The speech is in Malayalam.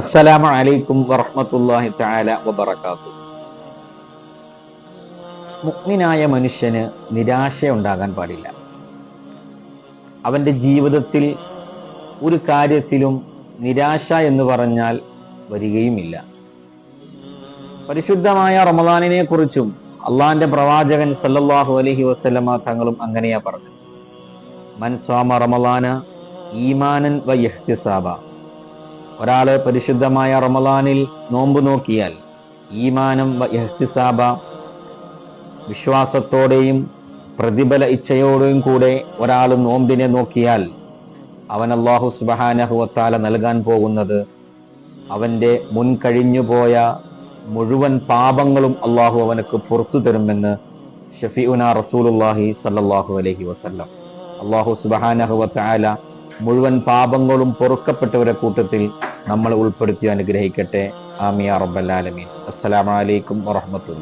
അസ്സലാമു അലൈക്കും വറഹ്മത്തുള്ളാഹി തആല വബറകാതുഹു. മുഅ്മിനായ മനുഷ്യന് നിരാശയുണ്ടാകാൻ പാടില്ല. അവന്റെ ജീവിതത്തിൽ ഒരു കാര്യത്തിലും നിരാശ എന്ന് പറഞ്ഞാൽ വരികയുമില്ല. പരിശുദ്ധമായ റമദാനിനെ കുറിച്ചും അള്ളാന്റെ പ്രവാചകൻ സല്ലല്ലാഹു അലൈഹി വസല്ലമ തങ്ങളും അങ്ങനെയാ പറഞ്ഞത്. മൻ സ്വാമ റമദാന ഈമാനൻ വ ഇഹ്തിസാബ. ഒരാള് പരിശുദ്ധമായ റമദാനിൽ നോമ്പ് നോക്കിയാൽ ഈമാനം വ ഇഹ്തിസാബ, വിശ്വാസത്തോടെയും പ്രതിഫല ഇച്ഛയോടെയും കൂടെ ഒരാൾ നോമ്പിനെ നോക്കിയാൽ അവൻ അല്ലാഹു സുബ്ഹാനഹു വ തആല നൽകാൻ പോകുന്നത് അവന്റെ മുൻകഴിഞ്ഞുപോയ മുഴുവൻ പാപങ്ങളും അള്ളാഹു അവനക്ക് പുറത്തു തരുമെന്ന് ഷഫീഉന റസൂലുള്ളാഹി സല്ലല്ലാഹു അലൈഹി വസല്ലം. അള്ളാഹു സുബ്ഹാനഹു വ തആല മുഴുവൻ പാപങ്ങളും പൊറുക്കപ്പെട്ടവരുടെ കൂട്ടത്തിൽ നമ്മൾ ഉൾപ്പെടുത്തി അനുഗ്രഹിക്കട്ടെ. ആമീൻ യാ റബ്ബൽ ആലമീൻ. അസ്സലാമു അലൈക്കും വറഹ്മത്തുള്ളാഹി.